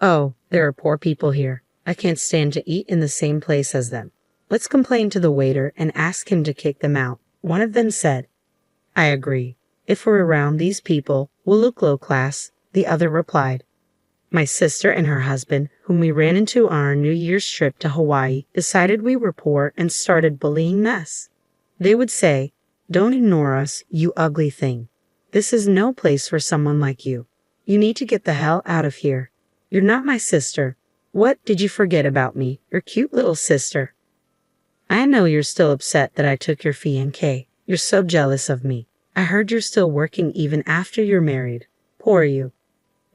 Oh, there are poor people here. I can't stand to eat in the same place as them. Let's complain to the waiter and ask him to kick them out, one of them said. I agree. If we're around these people, we'll look low class, the other replied. My sister and her husband, whom we ran into on our New Year's trip to Hawaii, decided we were poor and started bullying us. They would say, "Don't ignore us, you ugly thing. This is no place for someone like you. You need to get the hell out of here. You're not my sister. What did you forget about me, your cute little sister? I know you're still upset that I took your fiancé. You're so jealous of me. I heard you're still working even after you're married. Poor you."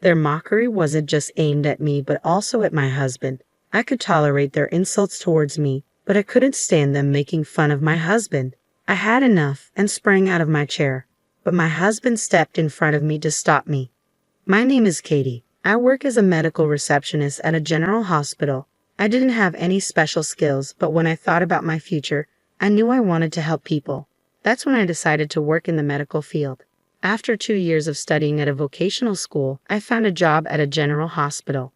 Their mockery wasn't just aimed at me but also at my husband. I could tolerate their insults towards me, but I couldn't stand them making fun of my husband. I had enough and sprang out of my chair, but my husband stepped in front of me to stop me. My name is Katie. I work as a medical receptionist at a general hospital. I didn't have any special skills, but when I thought about my future, I knew I wanted to help people. That's when I decided to work in the medical field. After 2 years of studying at a vocational school, I found a job at a general hospital.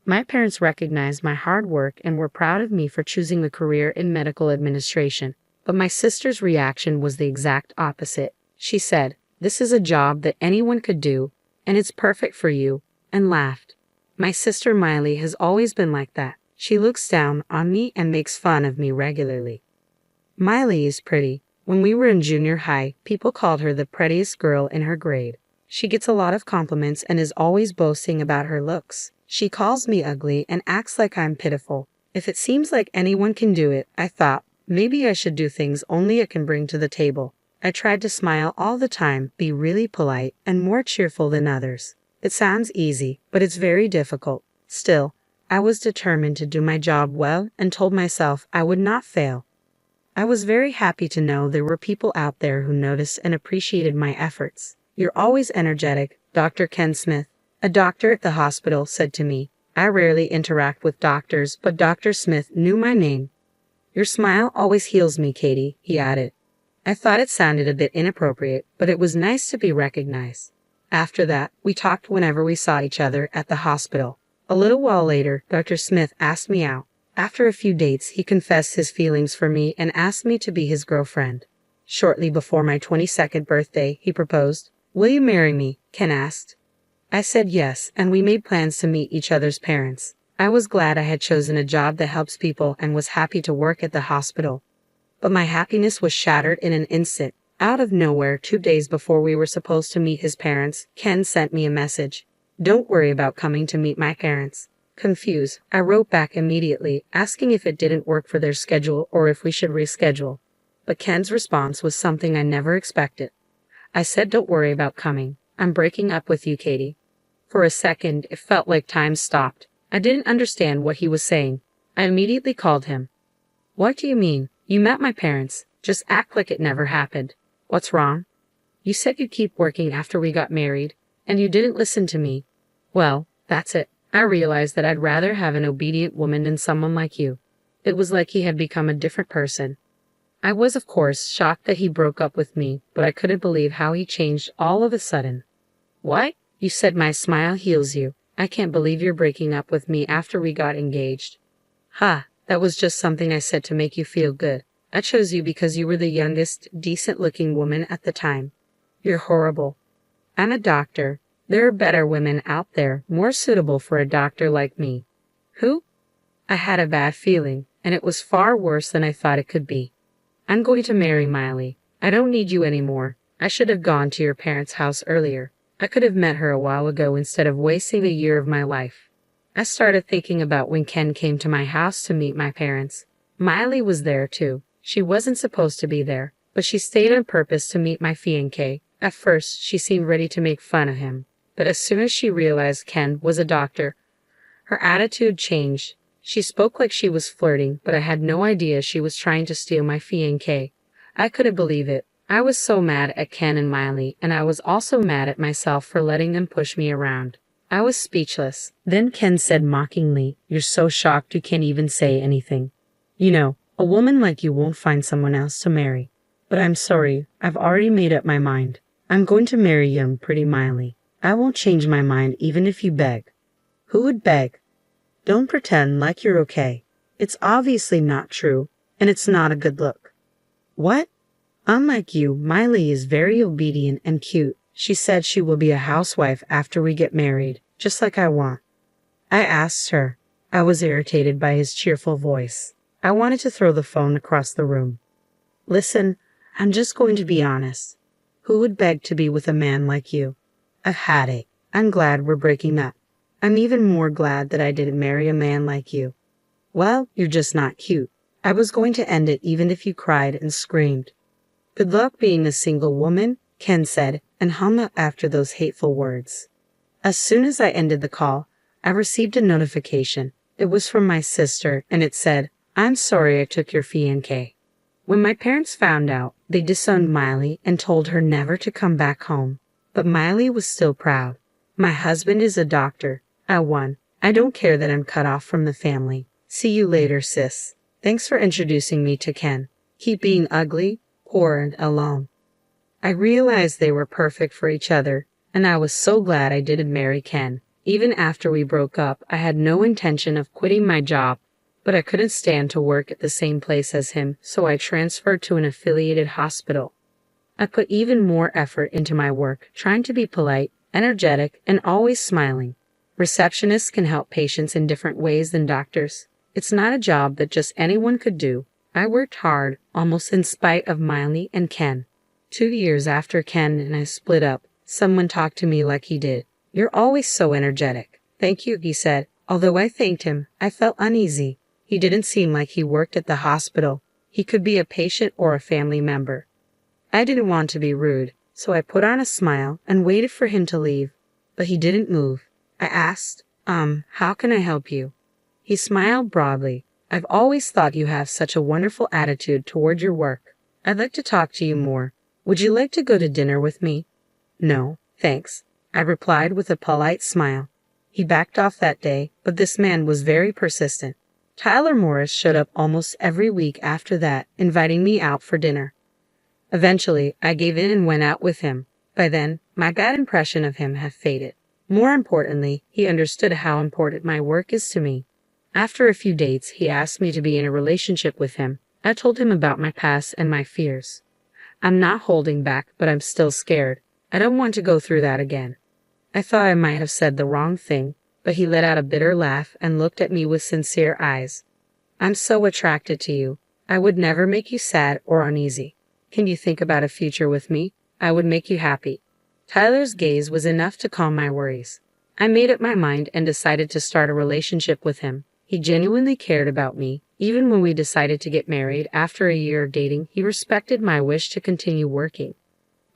My parents recognized my hard work and were proud of me for choosing a career in medical administration. But my sister's reaction was the exact opposite. She said, "This is a job that anyone could do, and it's perfect for you," and laughed. My sister Miley has always been like that. She looks down on me and makes fun of me regularly. Miley is pretty. When we were in junior high, people called her the prettiest girl in her grade. She gets a lot of compliments and is always boasting about her looks. She calls me ugly and acts like I'm pitiful. If it seems like anyone can do it, I thought, maybe I should do things only I can bring to the table. I tried to smile all the time, be really polite, and more cheerful than others. It sounds easy, but it's very difficult. Still, I was determined to do my job well and told myself I would not fail. I was very happy to know there were people out there who noticed and appreciated my efforts. "You're always energetic," Dr. Ken Smith, a doctor at the hospital, said to me. I rarely interact with doctors, but Dr. Smith knew my name. "Your smile always heals me, Katie," he added. I thought it sounded a bit inappropriate, but it was nice to be recognized. After that, we talked whenever we saw each other at the hospital. A little while later, Dr. Smith asked me out. After a few dates, he confessed his feelings for me and asked me to be his girlfriend. Shortly before my 22nd birthday, he proposed. "Will you marry me?" Ken asked. I said yes, and we made plans to meet each other's parents. I was glad I had chosen a job that helps people and was happy to work at the hospital. But my happiness was shattered in an instant. Out of nowhere, 2 days before we were supposed to meet his parents, Ken sent me a message. "Don't worry about coming to meet my parents." Confused, I wrote back immediately, asking if it didn't work for their schedule or if we should reschedule. But Ken's response was something I never expected. I said, "Don't worry about coming. I'm breaking up with you, Katie." For a second, it felt like time stopped. I didn't understand what he was saying. I immediately called him. "What do you mean? You met my parents. Just act like it never happened. What's wrong? You said you'd keep working after we got married, and you didn't listen to me." "Well, that's it. I realized that I'd rather have an obedient woman than someone like you." It was like he had become a different person. I was, of course, shocked that he broke up with me, but I couldn't believe how he changed all of a sudden. "What? You said my smile heals you. I can't believe you're breaking up with me after we got engaged." "Ha, that was just something I said to make you feel good. I chose you because you were the youngest, decent-looking woman at the time." "You're horrible." "I'm a doctor. There are better women out there, more suitable for a doctor like me." "Who?" I had a bad feeling, and it was far worse than I thought it could be. "I'm going to marry Miley. I don't need you anymore. I should have gone to your parents' house earlier. I could have met her a while ago instead of wasting a year of my life." I started thinking about when Ken came to my house to meet my parents. Miley was there too. She wasn't supposed to be there, but she stayed on purpose to meet my fiancé. At first, she seemed ready to make fun of him. But as soon as she realized Ken was a doctor, her attitude changed. She spoke like she was flirting, but I had no idea she was trying to steal my fiancé. I couldn't believe it. I was so mad at Ken and Miley, and I was also mad at myself for letting them push me around. I was speechless. Then Ken said mockingly, "You're so shocked you can't even say anything. You know, a woman like you won't find someone else to marry. But I'm sorry, I've already made up my mind. I'm going to marry young, pretty Miley. I won't change my mind even if you beg." Who would beg? Don't pretend like you're okay. It's obviously not true, and it's not a good look. What? Unlike you, Miley is very obedient and cute. She said she will be a housewife after we get married, just like I want. I asked her. I was irritated by his cheerful voice. I wanted to throw the phone across the room. Listen, I'm just going to be honest. Who would beg to be with a man like you? I've had it. I'm glad we're breaking up. I'm even more glad that I didn't marry a man like you. Well, you're just not cute. I was going to end it even if you cried and screamed. Good luck being a single woman, Ken said, and hung up after those hateful words. As soon as I ended the call, I received a notification. It was from my sister, and it said, I'm sorry I took your fiancé. When my parents found out, they disowned Miley and told her never to come back home. But Miley was still proud. My husband is a doctor. I won. I don't care that I'm cut off from the family. See you later, sis. Thanks for introducing me to Ken. Keep being ugly, poor, and alone. I realized they were perfect for each other, and I was so glad I didn't marry Ken. Even after we broke up, I had no intention of quitting my job, but I couldn't stand to work at the same place as him, so I transferred to an affiliated hospital. I put even more effort into my work, trying to be polite, energetic, and always smiling. Receptionists can help patients in different ways than doctors. It's not a job that just anyone could do. I worked hard, almost in spite of Miley and Ken. 2 years after Ken and I split up, someone talked to me like he did. You're always so energetic. Thank you, he said. Although I thanked him, I felt uneasy. He didn't seem like he worked at the hospital. He could be a patient or a family member. I didn't want to be rude, so I put on a smile and waited for him to leave. But he didn't move. I asked, how can I help you? He smiled broadly. I've always thought you have such a wonderful attitude toward your work. I'd like to talk to you more. Would you like to go to dinner with me? No, thanks, I replied with a polite smile. He backed off that day, but this man was very persistent. Tyler Morris showed up almost every week after that, inviting me out for dinner. Eventually, I gave in and went out with him. By then, my bad impression of him had faded. More importantly, he understood how important my work is to me. After a few dates, he asked me to be in a relationship with him. I told him about my past and my fears. I'm not holding back, but I'm still scared. I don't want to go through that again. I thought I might have said the wrong thing, but he let out a bitter laugh and looked at me with sincere eyes. I'm so attracted to you. I would never make you sad or uneasy. Can you think about a future with me? I would make you happy. Tyler's gaze was enough to calm my worries. I made up my mind and decided to start a relationship with him. He genuinely cared about me. Even when we decided to get married after a year of dating, he respected my wish to continue working.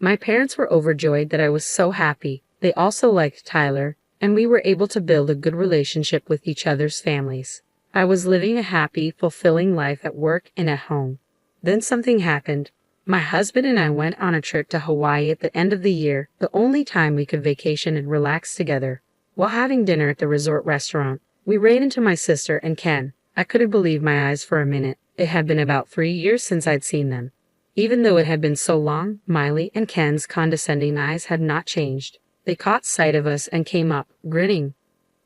My parents were overjoyed that I was so happy. They also liked Tyler, and we were able to build a good relationship with each other's families. I was living a happy, fulfilling life at work and at home. Then something happened. My husband and I went on a trip to Hawaii at the end of the year, the only time we could vacation and relax together. While having dinner at the resort restaurant, we ran into my sister and Ken. I couldn't believe my eyes for a minute. It had been about 3 years since I'd seen them. Even though it had been so long, Miley and Ken's condescending eyes had not changed. They caught sight of us and came up, grinning.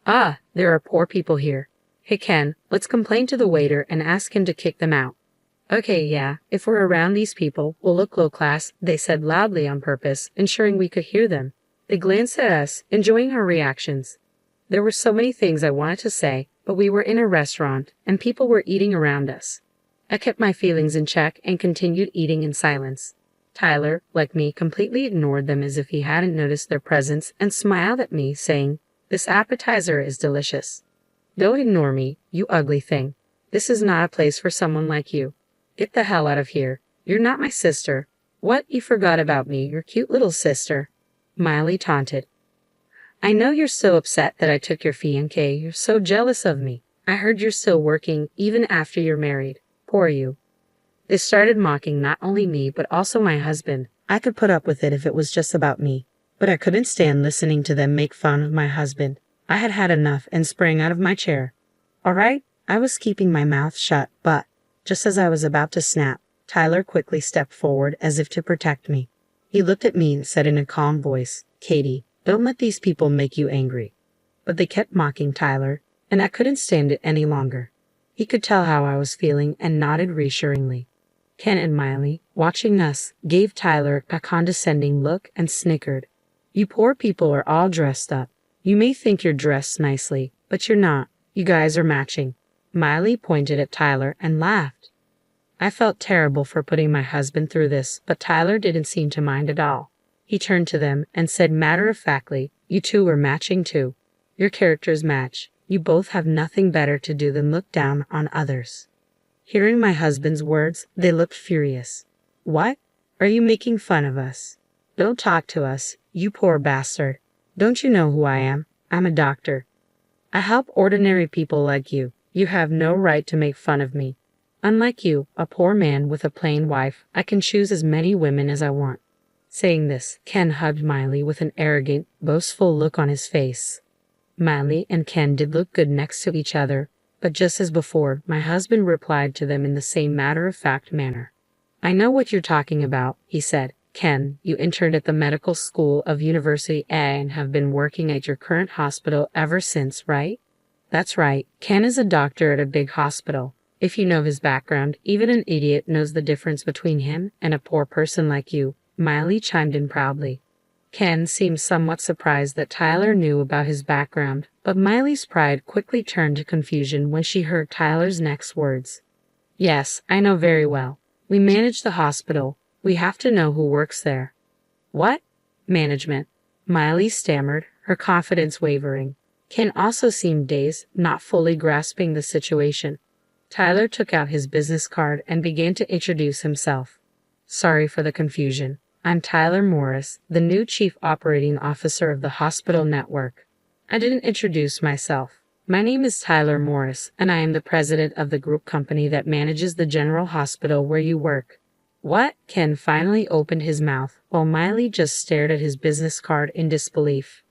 Ah, there are poor people here. Hey Ken, let's complain to the waiter and ask him to kick them out. Okay, yeah, if we're around these people, we'll look low class, they said loudly on purpose, ensuring we could hear them. They glanced at us, enjoying our reactions. There were so many things I wanted to say, but we were in a restaurant, and people were eating around us. I kept my feelings in check and continued eating in silence. Tyler, like me, completely ignored them as if he hadn't noticed their presence and smiled at me, saying, "This appetizer is delicious." Don't ignore me, you ugly thing. This is not a place for someone like you. Get the hell out of here. You're not my sister. What, you forgot about me, your cute little sister? Miley taunted. I know you're so upset that I took your fiancé. You're so jealous of me. I heard you're still working, even after you're married. Poor you. They started mocking not only me, but also my husband. I could put up with it if it was just about me, but I couldn't stand listening to them make fun of my husband. I had had enough and sprang out of my chair. All right, I was keeping my mouth shut, but just as I was about to snap, Tyler quickly stepped forward as if to protect me. He looked at me and said in a calm voice, "Katie, don't let these people make you angry." but they kept mocking Tyler, and I couldn't stand it any longer. He could tell how I was feeling and nodded reassuringly. Ken and Miley, watching us, gave Tyler a condescending look and snickered. You poor people are all dressed up. You may think you're dressed nicely, but you're not. You guys are matching. Miley pointed at Tyler and laughed. I felt terrible for putting my husband through this, but Tyler didn't seem to mind at all. He turned to them and said matter-of-factly, you two are matching too. Your characters match. You both have nothing better to do than look down on others. Hearing my husband's words, they looked furious. What? Are you making fun of us? Don't talk to us, you poor bastard. Don't you know who I am? I'm a doctor. I help ordinary people like you. You have no right to make fun of me. Unlike you, a poor man with a plain wife, I can choose as many women as I want. Saying this, Ken hugged Miley with an arrogant, boastful look on his face. Miley and Ken did look good next to each other, but just as before, my husband replied to them in the same matter-of-fact manner. I know what you're talking about, he said. Ken, you interned at the medical school of University A and have been working at your current hospital ever since, right? That's right. Ken is a doctor at a big hospital. If you know his background, even an idiot knows the difference between him and a poor person like you, Miley chimed in proudly. Ken seemed somewhat surprised that Tyler knew about his background, but Miley's pride quickly turned to confusion when she heard Tyler's next words. Yes, I know very well. We manage the hospital. We have to know who works there. What? Management. Miley stammered, her confidence wavering. Ken also seemed dazed, not fully grasping the situation. Tyler took out his business card and began to introduce himself. Sorry for the confusion. I'm Tyler Morris, the new Chief Operating Officer of the hospital network. I didn't introduce myself. My name is Tyler Morris, and I am the president of the group company that manages the general hospital where you work. What? Ken finally opened his mouth, while Miley just stared at his business card in disbelief.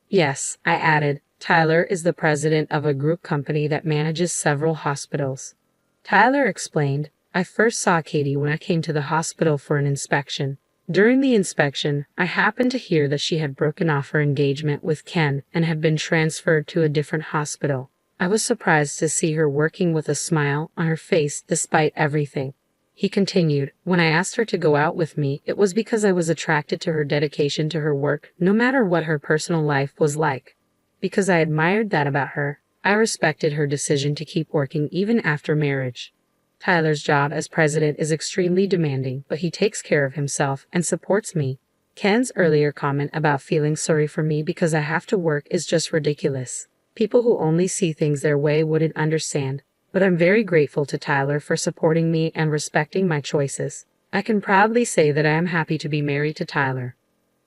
Yes, I added, Tyler is the president of a group company that manages several hospitals. Tyler explained, I first saw Katie when I came to the hospital for an inspection. During the inspection, I happened to hear that she had broken off her engagement with Ken and had been transferred to a different hospital. I was surprised to see her working with a smile on her face despite everything. He continued, when I asked her to go out with me, it was because I was attracted to her dedication to her work, no matter what her personal life was like. Because I admired that about her, I respected her decision to keep working even after marriage. Tyler's job as president is extremely demanding, but he takes care of himself and supports me. Ken's earlier comment about feeling sorry for me because I have to work is just ridiculous. People who only see things their way wouldn't understand. But I'm very grateful to Tyler for supporting me and respecting my choices. I can proudly say that I am happy to be married to Tyler.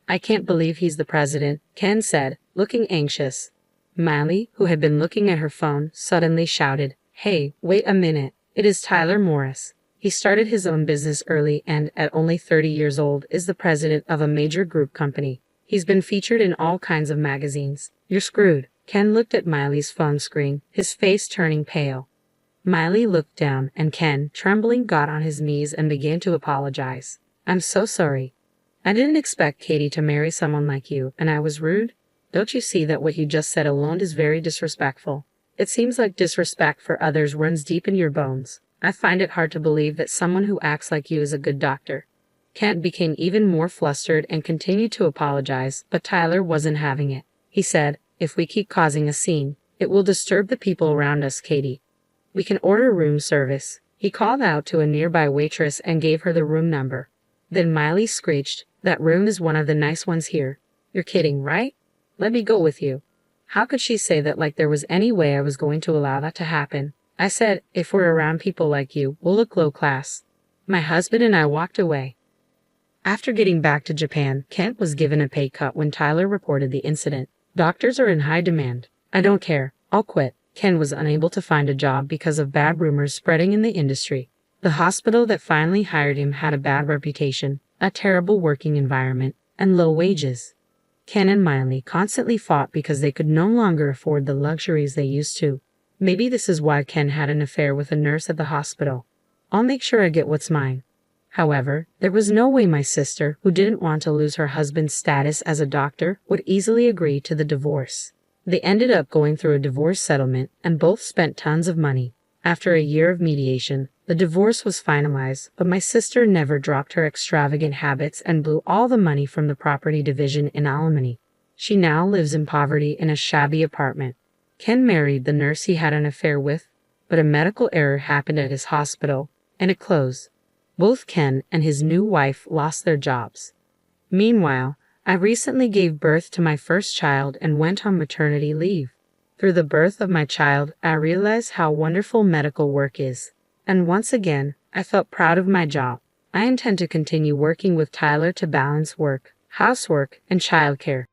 I can't believe he's the president, Ken said, looking anxious. Miley, who had been looking at her phone, suddenly shouted, Hey, wait a minute. It is Tyler Morris. He started his own business early and, at only 30 years old, is the president of a major group company. He's been featured in all kinds of magazines. You're screwed. Ken looked at Miley's phone screen, his face turning pale. Miley looked down, and Ken, trembling, got on his knees and began to apologize. I'm so sorry. I didn't expect Katie to marry someone like you, and I was rude. Don't you see that what you just said alone is very disrespectful? It seems like disrespect for others runs deep in your bones. I find it hard to believe that someone who acts like you is a good doctor. Ken became even more flustered and continued to apologize, but Tyler wasn't having it. He said, If we keep causing a scene, it will disturb the people around us, Katie. We can order room service. He called out to a nearby waitress and gave her the room number. Then Miley screeched, That room is one of the nice ones here. You're kidding, right? Let me go with you. How could she say that like there was any way I was going to allow that to happen? I said, if we're around people like you, we'll look low class. My husband and I walked away. After getting back to Japan, Kent was given a pay cut when Tyler reported the incident. Doctors are in high demand. I don't care. I'll quit. Ken was unable to find a job because of bad rumors spreading in the industry. The hospital that finally hired him had a bad reputation, a terrible working environment, and low wages. Ken and Miley constantly fought because they could no longer afford the luxuries they used to. Maybe this is why Ken had an affair with a nurse at the hospital. I'll make sure I get what's mine. However, there was no way my sister, who didn't want to lose her husband's status as a doctor, would easily agree to the divorce. They ended up going through a divorce settlement and both spent tons of money. After a year of mediation, the divorce was finalized, but my sister never dropped her extravagant habits and blew all the money from the property division in alimony. She now lives in poverty in a shabby apartment. Ken married the nurse he had an affair with, but a medical error happened at his hospital, and it closed. Both Ken and his new wife lost their jobs. Meanwhile, I recently gave birth to my first child and went on maternity leave. Through the birth of my child, I realized how wonderful medical work is. And once again, I felt proud of my job. I intend to continue working with Tyler to balance work, housework, and childcare.